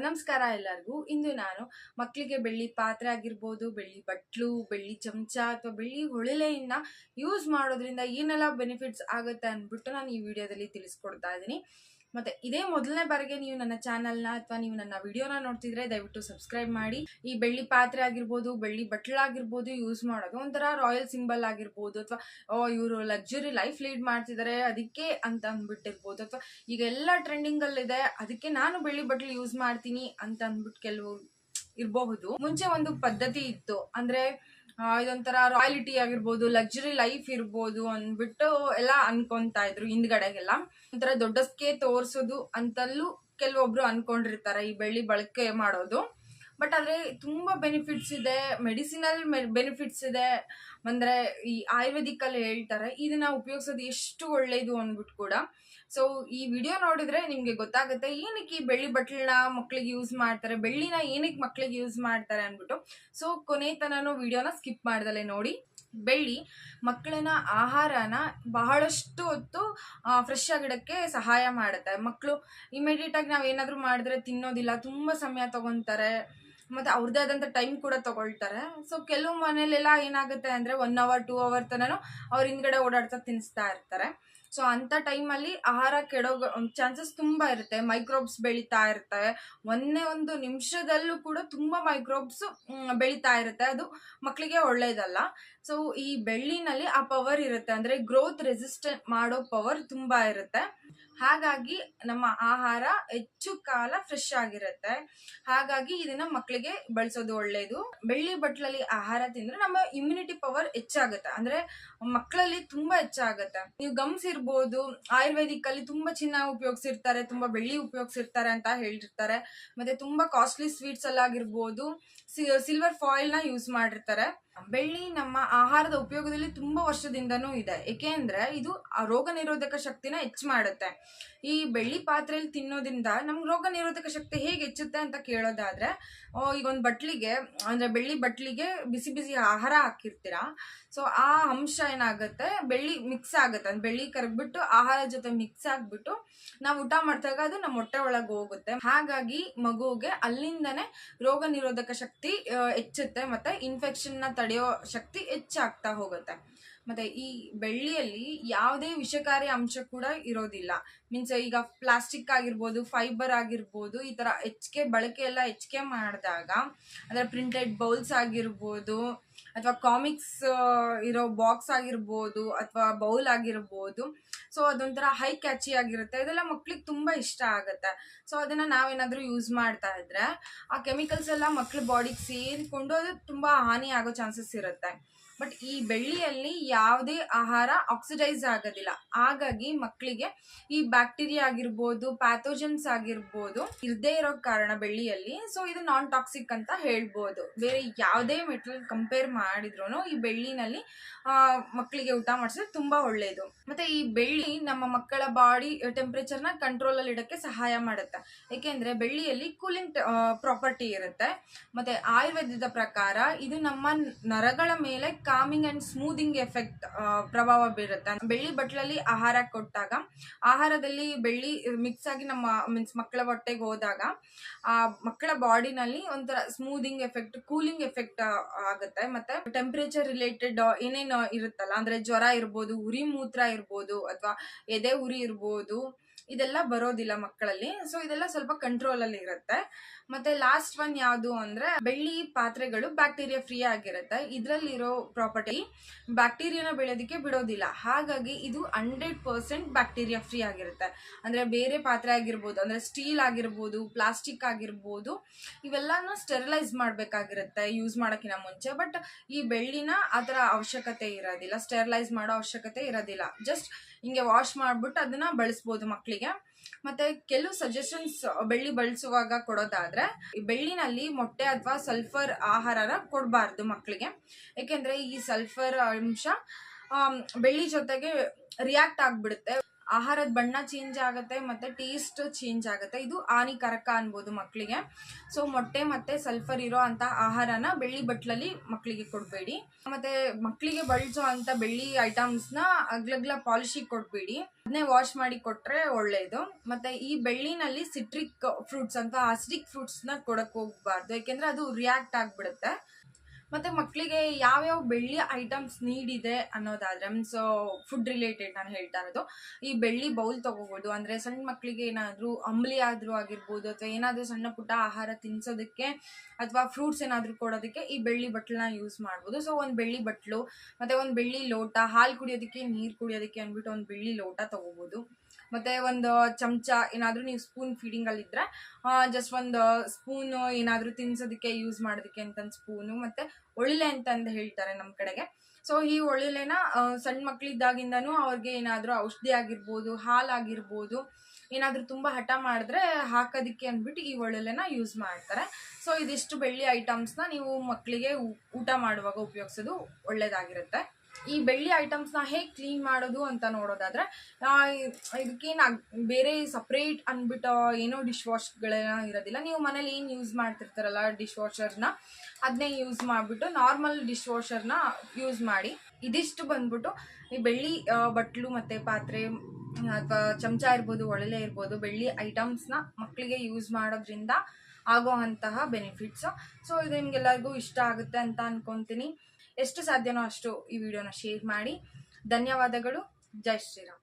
ನಮಸ್ಕಾರ ಎಲ್ಲರಿಗೂ. ಇಂದು ನಾನು ಮಕ್ಕಳಿಗೆ ಬೆಳ್ಳಿ ಪಾತ್ರೆ ಆಗಿರ್ಬೋದು, ಬೆಳ್ಳಿ ಬಟ್ಲು, ಬೆಳ್ಳಿ ಚಮಚ ಅಥವಾ ಬೆಳ್ಳಿ ಹೊಳಲೆಯನ್ನ ಯೂಸ್ ಮಾಡೋದ್ರಿಂದ ಏನೆಲ್ಲ ಬೆನಿಫಿಟ್ಸ್ ಆಗುತ್ತೆ ಅಂದ್ಬಿಟ್ಟು ನಾನು ಈ ವಿಡಿಯೋದಲ್ಲಿ ತಿಳಿಸ್ಕೊಡ್ತಾ ಇದ್ದೀನಿ. ಮತ್ತೆ ಇದೇ ಮೊದಲನೇ ಬಾರಿಗೆ ನೀವು ನನ್ನ ಚಾನಲ್ನ ಅಥವಾ ನೀವು ನನ್ನ ವಿಡಿಯೋನ ನೋಡ್ತಿದ್ರೆ ದಯವಿಟ್ಟು ಸಬ್ಸ್ಕ್ರೈಬ್ ಮಾಡಿ. ಈ ಬೆಳ್ಳಿ ಪಾತ್ರೆ ಆಗಿರ್ಬೋದು, ಬೆಳ್ಳಿ ಬಟ್ಲಾಗಿರ್ಬೋದು ಯೂಸ್ ಮಾಡೋದು ಒಂಥರ ರಾಯಲ್ ಸಿಂಬಲ್ ಆಗಿರ್ಬೋದು, ಅಥವಾ ಇವರು ಲಕ್ಸುರಿ ಲೈಫ್ ಲೀಡ್ ಮಾಡ್ತಿದ್ದಾರೆ ಅದಕ್ಕೆ ಅಂತ ಅಂದ್ಬಿಟ್ಟಿರ್ಬೋದು, ಅಥವಾ ಈಗ ಎಲ್ಲ ಟ್ರೆಂಡಿಂಗ್ ಅಲ್ಲಿದೆ ಅದಕ್ಕೆ ನಾನು ಬೆಳ್ಳಿ ಬಟ್ಲು ಯೂಸ್ ಮಾಡ್ತೀನಿ ಅಂತ ಅಂದ್ಬಿಟ್ಟು ಕೆಲವು ಇರಬಹುದು. ಮುಂಚೆ ಒಂದು ಪದ್ಧತಿ ಇತ್ತು, ಅಂದ್ರೆ ಇದೊಂಥರ ರಾಯಲಿಟಿ ಆಗಿರ್ಬೋದು, ಲಕ್ಸುರಿ ಲೈಫ್ ಇರ್ಬೋದು ಅಂದ್ಬಿಟ್ಟು ಎಲ್ಲ ಅನ್ಕೊಂತಾ ಇದ್ರು. ಹಿಂದ್ಗಡೆಗೆಲ್ಲ ಒಂಥರ ದೊಡ್ಡಸ್ಕೆ ತೋರ್ಸೋದು ಅಂತಲ್ಲೂ ಕೆಲವೊಬ್ರು ಅನ್ಕೊಂಡಿರ್ತಾರೆ ಈ ಬೆಳ್ಳಿ ಬಳಕೆ ಮಾಡೋದು. ಬಟ್ ಆದ್ರೆ ತುಂಬಾ ಬೆನಿಫಿಟ್ಸ್ ಇದೆ, ಮೆಡಿಸಿನಲ್ ಬೆನಿಫಿಟ್ಸ್ ಇದೆ. ಅಂದ್ರೆ ಈ ಆಯುರ್ವೇದಿಕ್ ಅಲ್ಲಿ ಹೇಳ್ತಾರೆ ಇದನ್ನ ಉಪಯೋಗಿಸೋದು ಎಷ್ಟು ಒಳ್ಳೇದು ಅಂದ್ಬಿಟ್ಟು ಕೂಡ. ಸೊ ಈ ವಿಡಿಯೋ ನೋಡಿದ್ರೆ ನಿಮ್ಗೆ ಗೊತ್ತಾಗುತ್ತೆ ಏನಕ್ಕೆ ಈ ಬೆಳ್ಳಿ ಬಟ್ಲನ್ನ ಮಕ್ಳಿಗೆ ಯೂಸ್ ಮಾಡ್ತಾರೆ, ಬೆಳ್ಳಿನ ಏನಕ್ಕೆ ಮಕ್ಳಿಗೆ ಯೂಸ್ ಮಾಡ್ತಾರೆ ಅಂದ್ಬಿಟ್ಟು. ಸೊ ಕೊನೆ ತನನು ವಿಡಿಯೋನ ಸ್ಕಿಪ್ ಮಾಡ್ದಲೆ ನೋಡಿ. ಬೆಳ್ಳಿ ಮಕ್ಕಳನ್ನ ಆಹಾರನ ಬಹಳಷ್ಟು ಹೊತ್ತು ಫ್ರೆಶ್ ಆಗಿಡಕ್ಕೆ ಸಹಾಯ ಮಾಡುತ್ತೆ. ಮಕ್ಕಳು ಇಮಿಡಿಯೇಟ್ ಆಗಿ ನಾವೇನಾದ್ರೂ ಮಾಡಿದ್ರೆ ತಿನ್ನೋದಿಲ್ಲ, ತುಂಬಾ ಸಮಯ ತಗೊಂತಾರೆ, ಮತ್ತೆ ಅವ್ರದ್ದೇ ಆದಂತ ಟೈಮ್ ಕೂಡ ತಗೊಳ್ತಾರೆ. ಸೊ ಕೆಲವು ಮನೇಲೆಲ್ಲ ಏನಾಗುತ್ತೆ ಅಂದ್ರೆ 1 hour 2 hour ತನನು ಅವ್ರ ಹಿಂದ್ಗಡೆ ಓಡಾಡ್ತಾ ತಿನ್ನಿಸ್ತಾ ಇರ್ತಾರೆ. ಸೊ ಅಂತ ಟೈಮಲ್ಲಿ ಆಹಾರ ಕೆಡೋ ಚಾನ್ಸಸ್ ತುಂಬಾ ಇರುತ್ತೆ. ಮೈಕ್ರೋಬ್ಸ್ ಬೆಳೀತಾ ಇರ್ತವೆ, ಒಂದು ನಿಮಿಷದಲ್ಲೂ ಕೂಡ ತುಂಬಾ ಮೈಕ್ರೋಬ್ಸ್ ಬೆಳೀತಾ ಇರುತ್ತೆ. ಅದು ಮಕ್ಕಳಿಗೆ ಒಳ್ಳೇದಲ್ಲ. ಸೊ ಈ ಬೆಳ್ಳಿನಲ್ಲಿ ಆ ಪವರ್ ಇರುತ್ತೆ, ಅಂದ್ರೆ ಗ್ರೋತ್ ರೆಸಿಸ್ಟೆಂಟ್ ಮಾಡೋ ಪವರ್ ತುಂಬಾ ಇರುತ್ತೆ. ಹಾಗಾಗಿ ನಮ್ಮ ಆಹಾರ ಹೆಚ್ಚು ಕಾಲ ಫ್ರೆಶ್ ಆಗಿರುತ್ತೆ. ಹಾಗಾಗಿ ಇದನ್ನ ಮಕ್ಕಳಿಗೆ ಬಳಸೋದು ಒಳ್ಳೇದು. ಬೆಳ್ಳಿ ಬಟ್ಲಲ್ಲಿ ಆಹಾರ ತಿಂದ್ರೆ ನಮ್ಮ ಇಮ್ಯುನಿಟಿ ಪವರ್ ಹೆಚ್ಚಾಗುತ್ತೆ, ಅಂದ್ರೆ ಮಕ್ಕಳಲ್ಲಿ ತುಂಬಾ ಹೆಚ್ಚಾಗುತ್ತೆ. ನೀವು ಗಮನಿಸಿರ್ಬೋದು, ಆಯುರ್ವೇದಿಕ್ ಅಲ್ಲಿ ತುಂಬಾ ಚಿನ್ನ ಉಪಯೋಗಿಸಿರ್ತಾರೆ, ತುಂಬಾ ಬೆಳ್ಳಿ ಉಪಯೋಗಿಸಿರ್ತಾರೆ ಅಂತ ಹೇಳಿರ್ತಾರೆ. ಮತ್ತೆ ತುಂಬಾ ಕಾಸ್ಟ್ಲಿ ಸ್ವೀಟ್ಸ್ ಅಲ್ಲಾಗಿರ್ಬೋದು ಸಿಲ್ವರ್ ಫಾಯಿಲ್ ನ ಯೂಸ್ ಮಾಡಿರ್ತಾರೆ. ಬೆಳ್ಳಿ ನಮ್ಮ ಆಹಾರದ ಉಪಯೋಗದಲ್ಲಿ ತುಂಬಾ ವರ್ಷದಿಂದನೂ ಇದೆ, ಏಕೆಂದ್ರೆ ಇದು ರೋಗ ನಿರೋಧಕ ಶಕ್ತಿನ ಹೆಚ್ಚು ಮಾಡುತ್ತೆ. ಈ ಬೆಳ್ಳಿ ಪಾತ್ರೆಯಲ್ಲಿ ತಿನ್ನೋದ್ರಿಂದ ನಮ್ಗೆ ರೋಗ ನಿರೋಧಕ ಶಕ್ತಿ ಹೇಗೆ ಹೆಚ್ಚುತ್ತೆ ಅಂತ ಕೇಳೋದಾದ್ರೆ, ಈಗ ಒಂದು ಬಟ್ಲಿಗೆ ಅಂದ್ರೆ ಬೆಳ್ಳಿ ಬಟ್ಲಿಗೆ ಬಿಸಿ ಬಿಸಿ ಆಹಾರ ಹಾಕಿರ್ತೀರಾ. ಸೊ ಆ ಅಂಶ ಏನಾಗುತ್ತೆ, ಬೆಳ್ಳಿ ಮಿಕ್ಸ್ ಆಗುತ್ತೆ, ಅಂದ್ರೆ ಬೆಳ್ಳಿ ಕರಗ್ಬಿಟ್ಟು ಆಹಾರ ಜೊತೆ ಮಿಕ್ಸ್ ಆಗ್ಬಿಟ್ಟು ನಾವು ಊಟ ಮಾಡಿದಾಗ ಅದು ನಮ್ಮ ಹೊಟ್ಟೆ ಒಳಗೆ ಹೋಗುತ್ತೆ. ಹಾಗಾಗಿ ಮಗುಗೆ ಅಲ್ಲಿಂದನೇ ರೋಗ ನಿರೋಧಕ ಶಕ್ತಿ ಹೆಚ್ಚುತ್ತೆ, ಮತ್ತೆ ಇನ್ಫೆಕ್ಷನ್ ನ ತಡೆಯೋ ಶಕ್ತಿ ಹೆಚ್ಚಾಗ್ತಾ ಹೋಗುತ್ತೆ. ಮತ್ತೆ ಈ ಬೆಳ್ಳಿಯಲ್ಲಿ ಯಾವುದೇ ವಿಷಕಾರಿ ಅಂಶ ಕೂಡ ಇರೋದಿಲ್ಲ. ಮೀನ್ಸ್ ಈಗ ಪ್ಲಾಸ್ಟಿಕ್ ಆಗಿರ್ಬೋದು, ಫೈಬರ್ ಆಗಿರ್ಬೋದು, ಈ ತರ ಹೆಚ್ಚಿಗೆ ಬಳಕೆ ಎಲ್ಲ ಹೆಚ್ಚಿಗೆ ಮಾಡಿದಾಗ, ಅಂದ್ರೆ ಪ್ರಿಂಟೆಡ್ ಬೌಲ್ಸ್ ಆಗಿರ್ಬೋದು, ಅಥವಾ ಕಾಮಿಕ್ಸ್ ಇರೋ ಬಾಕ್ಸ್ ಆಗಿರ್ಬೋದು, ಅಥವಾ ಬೌಲ್ ಆಗಿರ್ಬೋದು, ಸೊ ಅದೊಂಥರ ಹೈ ಕ್ಯಾಚಿ ಆಗಿರುತ್ತೆ. ಇದೆಲ್ಲ ಮಕ್ಳಿಗೆ ತುಂಬಾ ಇಷ್ಟ ಆಗುತ್ತೆ. ಸೊ ಅದನ್ನ ನಾವೇನಾದ್ರೂ ಯೂಸ್ ಮಾಡ್ತಾ ಇದ್ರೆ ಆ ಕೆಮಿಕಲ್ಸ್ ಎಲ್ಲ ಮಕ್ಳ ಬಾಡಿಗೆ ಸೇರಿಕೊಂಡು ಅದು ತುಂಬಾ ಹಾನಿ ಆಗೋ ಚಾನ್ಸಸ್ ಇರುತ್ತೆ. ಬಟ್ ಈ ಬೆಳ್ಳಿಯಲ್ಲಿ ಯಾವುದೇ ಆಹಾರ ಆಕ್ಸಿಡೈಸ್ ಆಗೋದಿಲ್ಲ, ಹಾಗಾಗಿ ಮಕ್ಕಳಿಗೆ ಈ ಬ್ಯಾಕ್ಟೀರಿಯಾ ಆಗಿರ್ಬೋದು, ಪ್ಯಾಥೋಜನ್ಸ್ ಆಗಿರ್ಬೋದು ಇರದೇ ಇರೋ ಕಾರಣ ಬೆಳ್ಳಿಯಲ್ಲಿ. ಸೊ ಇದು ನಾನ್ ಟಾಕ್ಸಿಕ್ ಅಂತ ಹೇಳ್ಬೋದು. ಬೇರೆ ಯಾವುದೇ ಮೆಟೀರಿಯಲ್ ಕಂಪೇರ್ ಮಾಡಿದ್ರು ಈ ಬೆಳ್ಳಿನಲ್ಲಿ ಮಕ್ಕಳಿಗೆ ಊಟ ಮಾಡಿಸಿದ್ರೆ ತುಂಬಾ ಒಳ್ಳೇದು. ಮತ್ತೆ ಈ ಬೆಳ್ಳಿ ನಮ್ಮ ಮಕ್ಕಳ ಬಾಡಿ ಟೆಂಪರೇಚರ್ ನ ಕಂಟ್ರೋಲ್ ಅಲ್ಲಿ ಇಡಕ್ಕೆ ಸಹಾಯ ಮಾಡುತ್ತೆ, ಏಕೆಂದ್ರೆ ಬೆಳ್ಳಿಯಲ್ಲಿ ಕೂಲಿಂಗ್ ಪ್ರಾಪರ್ಟಿ ಇರುತ್ತೆ. ಮತ್ತೆ ಆಯುರ್ವೇದದ ಪ್ರಕಾರ ಇದು ನಮ್ಮ ನರಗಳ ಮೇಲೆ ಕಾಮಿಂಗ್ ಅಂಡ್ ಸ್ಮೂದಿಂಗ್ ಎಫೆಕ್ಟ್ ಪ್ರಭಾವ ಬೀರುತ್ತೆ. ಬೆಳ್ಳಿ ಬಟ್ಲಲ್ಲಿ ಆಹಾರ ಕೊಟ್ಟಾಗ ಆಹಾರದಲ್ಲಿ ಬೆಳ್ಳಿ ಮಿಕ್ಸ್ ಆಗಿ ನಮ್ಮ ಮೀನ್ಸ್ ಮಕ್ಕಳ ಹೊಟ್ಟೆಗೆ ಹೋದಾಗ ಆ ಮಕ್ಕಳ ಬಾಡಿನಲ್ಲಿ ಒಂಥರ ಸ್ಮೂದಿಂಗ್ ಎಫೆಕ್ಟ್, ಕೂಲಿಂಗ್ ಎಫೆಕ್ಟ್ ಆಗುತ್ತೆ. ಮತ್ತೆ ಟೆಂಪರೇಚರ್ ರಿಲೇಟೆಡ್ ಏನೇನು ಇರುತ್ತಲ್ಲ, ಅಂದ್ರೆ ಜ್ವರ ಇರ್ಬೋದು, ಉರಿ ಮೂತ್ರ ಇರ್ಬೋದು, ಅಥವಾ ಎದೆ ಉರಿ ಇರ್ಬೋದು, ಇದೆಲ್ಲ ಬರೋದಿಲ್ಲ ಮಕ್ಕಳಲ್ಲಿ. ಸೊ ಇದೆಲ್ಲ ಸ್ವಲ್ಪ ಕಂಟ್ರೋಲ್ ಅಲ್ಲಿ ಇರುತ್ತೆ. ಮತ್ತೆ ಲಾಸ್ಟ್ ಒನ್ ಯಾವುದು ಅಂದ್ರೆ ಬೆಳ್ಳಿ ಪಾತ್ರೆಗಳು ಬ್ಯಾಕ್ಟೀರಿಯಾ ಫ್ರೀ ಆಗಿರುತ್ತೆ. ಇದ್ರಲ್ಲಿರೋ ಪ್ರಾಪರ್ಟಿ ಬ್ಯಾಕ್ಟೀರಿಯಾನ ಬೆಳೆಯೋದಕ್ಕೆ ಬಿಡೋದಿಲ್ಲ, ಹಾಗಾಗಿ ಇದು 100% ಬ್ಯಾಕ್ಟೀರಿಯಾ ಫ್ರೀ ಆಗಿರುತ್ತೆ. ಅಂದ್ರೆ ಬೇರೆ ಪಾತ್ರೆ ಆಗಿರ್ಬೋದು, ಅಂದ್ರೆ ಸ್ಟೀಲ್ ಆಗಿರ್ಬೋದು, ಪ್ಲಾಸ್ಟಿಕ್ ಆಗಿರ್ಬೋದು, ಇವೆಲ್ಲಾನು ಸ್ಟೆರಿಲೈಸ್ ಮಾಡ್ಬೇಕಾಗಿರುತ್ತೆ ಯೂಸ್ ಮಾಡೋಕ್ಕಿಂತ ಮುಂಚೆ. ಬಟ್ ಈ ಬೆಳ್ಳಿನ ಆತರ ಅವಶ್ಯಕತೆ ಇರೋದಿಲ್ಲ, ಸ್ಟೆರಿಲೈಸ್ ಮಾಡೋ ಅವಶ್ಯಕತೆ ಇರೋದಿಲ್ಲ. ಜಸ್ಟ್ ಹಿಂಗೆ ವಾಶ್ ಮಾಡ್ಬಿಟ್ಟು ಅದನ್ನ ಬಳಸ್ಬೋದು ಮಕ್ಕಳಿಗೆ. ಮತ್ತೆ ಕೆಲವು ಸಜೆಷನ್ಸ್ ಬೆಳ್ಳಿ ಬಳಸುವಾಗ ಕೊಡೋದಾದ್ರೆ, ಬೆಳ್ಳಿನಲ್ಲಿ ಮೊಟ್ಟೆ ಅಥವಾ ಸಲ್ಫರ್ ಆಹಾರನ ಕೊಡಬಾರ್ದು ಮಕ್ಕಳಿಗೆ, ಯಾಕೆಂದ್ರೆ ಈ ಸಲ್ಫರ್ ಅಂಶ ಬೆಳ್ಳಿ ಜೊತೆಗೆ ರಿಯಾಕ್ಟ್ ಆಗ್ಬಿಡುತ್ತೆ. ಆಹಾರದ ಬಣ್ಣ ಚೇಂಜ್ ಆಗುತ್ತೆ ಮತ್ತು ಟೇಸ್ಟ್ ಚೇಂಜ್ ಆಗುತ್ತೆ. ಇದು ಹಾನಿಕಾರಕ ಅನ್ಬೋದು ಮಕ್ಕಳಿಗೆ. ಸೊ ಮೊಟ್ಟೆ ಮತ್ತು ಸಲ್ಫರ್ ಇರೋ ಅಂಥ ಆಹಾರನ ಬೆಳ್ಳಿ ಬಟ್ಲಲ್ಲಿ ಮಕ್ಕಳಿಗೆ ಕೊಡಬೇಡಿ. ಮತ್ತು ಮಕ್ಕಳಿಗೆ ಬಳಸೋ ಅಂಥ ಬೆಳ್ಳಿ ಐಟಮ್ಸ್ನ ಅಗ್ಲಗ್ಲ ಪಾಲಿಶಿಗೆ ಕೊಡಬೇಡಿ. ಅದನ್ನೇ ವಾಶ್ ಮಾಡಿ ಕೊಟ್ಟರೆ ಒಳ್ಳೆಯದು. ಮತ್ತು ಈ ಬೆಳ್ಳಿನಲ್ಲಿ ಸಿಟ್ರಿಕ್ ಫ್ರೂಟ್ಸ್ ಅಂತ ಆಸಿಡಿಕ್ ಫ್ರೂಟ್ಸ್ನ ಕೊಡಕ್ಕೆ ಹೋಗಬಾರ್ದು, ಯಾಕೆಂದರೆ ಅದು ರಿಯಾಕ್ಟ್ ಆಗಿಬಿಡುತ್ತೆ. ಮತ್ತು ಮಕ್ಕಳಿಗೆ ಯಾವ್ಯಾವ ಬೆಳ್ಳಿ ಐಟಮ್ಸ್ ನೀಡಿದೆ ಅನ್ನೋದಾದರೆ ಸೊ ಫುಡ್ ರಿಲೇಟೆಡ್ ನಾನು ಹೇಳ್ತಾ ಇರೋದು. ಈ ಬೆಳ್ಳಿ ಬೌಲ್ ತೊಗೋಬೋದು. ಅಂದರೆ ಸಣ್ಣ ಮಕ್ಕಳಿಗೆ ಏನಾದರೂ ಅಂಬ್ಲಿ ಆದರೂ ಆಗಿರ್ಬೋದು, ಅಥವಾ ಏನಾದರೂ ಸಣ್ಣ ಪುಟ್ಟ ಆಹಾರ ತಿನ್ನಿಸೋದಕ್ಕೆ ಅಥವಾ ಫ್ರೂಟ್ಸ್ ಏನಾದರೂ ಕೊಡೋದಕ್ಕೆ ಈ ಬೆಳ್ಳಿ ಬಟ್ಲನ್ನ ಯೂಸ್ ಮಾಡ್ಬೋದು. ಸೊ ಒಂದು ಬೆಳ್ಳಿ ಬಟ್ಲು ಮತ್ತು ಒಂದು ಬೆಳ್ಳಿ ಲೋಟ, ಹಾಲು ಕುಡಿಯೋದಕ್ಕೆ, ನೀರು ಕುಡಿಯೋದಕ್ಕೆ ಅಂದ್ಬಿಟ್ಟು ಒಂದು ಬೆಳ್ಳಿ ಲೋಟ ತೊಗೋಬೋದು. ಮತ್ತು ಒಂದು ಚಮಚ ಏನಾದರೂ ನೀವು ಸ್ಪೂನ್ ಫೀಡಿಂಗಲ್ಲಿದ್ದರೆ ಜಸ್ಟ್ ಒಂದು ಸ್ಪೂನು ಏನಾದರೂ ತಿನ್ನಿಸೋದಕ್ಕೆ ಯೂಸ್ ಮಾಡೋದಕ್ಕೆ ಅಂತಂದು ಸ್ಪೂನು, ಮತ್ತು ಒಳ್ಳೆ ಅಂತಂದು ಹೇಳ್ತಾರೆ ನಮ್ಮ ಕಡೆಗೆ. ಸೊ ಈ ಒಳ್ಳೆನ ಸಣ್ಣ ಮಕ್ಕಳಿದ್ದಾಗಿಂದನೂ ಅವ್ರಿಗೆ ಏನಾದರೂ ಔಷಧಿ ಆಗಿರ್ಬೋದು, ಹಾಲಾಗಿರ್ಬೋದು, ಏನಾದರೂ ತುಂಬ ಹಠ ಮಾಡಿದ್ರೆ ಹಾಕೋದಕ್ಕೆ ಅಂದ್ಬಿಟ್ಟು ಈ ಒಳ್ಳೆನ ಯೂಸ್ ಮಾಡ್ತಾರೆ. ಸೊ ಇದಿಷ್ಟು ಬೆಳ್ಳಿ ಐಟಮ್ಸ್ನ ನೀವು ಮಕ್ಕಳಿಗೆ ಊಟ ಮಾಡುವಾಗ ಉಪಯೋಗಿಸೋದು ಒಳ್ಳೆಯದಾಗಿರುತ್ತೆ. ಈ ಬೆಳ್ಳಿ ಐಟಮ್ಸ್ನ ಹೇಗೆ ಕ್ಲೀನ್ ಮಾಡೋದು ಅಂತ ನೋಡೋದಾದರೆ, ಇದಕ್ಕೇನು ಬೇರೆ ಸಪ್ರೇಟ್ ಅಂದ್ಬಿಟ್ಟು ಏನೋ ಡಿಶ್ ವಾಶ್ಗಳೆಲ್ಲ ಇರೋದಿಲ್ಲ. ನೀವು ಮನೇಲಿ ಏನು ಯೂಸ್ ಮಾಡ್ತಿರ್ತಾರಲ್ಲ ಡಿಶ್ ವಾಷರ್ನ, ಅದನ್ನೇ ಯೂಸ್ ಮಾಡಿಬಿಟ್ಟು ನಾರ್ಮಲ್ ಡಿಶ್ ವಾಷರ್ನ ಯೂಸ್ ಮಾಡಿ. ಇದಿಷ್ಟು ಬಂದ್ಬಿಟ್ಟು ಈ ಬೆಳ್ಳಿ ಬಟ್ಲು ಮತ್ತು ಪಾತ್ರೆ ಅಥವಾ ಚಮಚ ಇರ್ಬೋದು, ಒಳ್ಳೆ ಇರ್ಬೋದು, ಬೆಳ್ಳಿ ಐಟಮ್ಸ್ನ ಮಕ್ಕಳಿಗೆ ಯೂಸ್ ಮಾಡೋದ್ರಿಂದ ಆಗೋ ಅಂತಹ ಬೆನಿಫಿಟ್ಸು. ಸೊ ಇದು ನಿಮ್ಗೆಲ್ಲರಿಗೂ ಇಷ್ಟ ಆಗುತ್ತೆ ಅಂತ ಅನ್ಕೊತೀನಿ. ಎಷ್ಟು ಸಾಧ್ಯನೋ ಅಷ್ಟು ಈ ವಿಡಿಯೋನ ಶೇರ್ ಮಾಡಿ. ಧನ್ಯವಾದಗಳು. ಜೈ ಶ್ರೀರಾಮ್.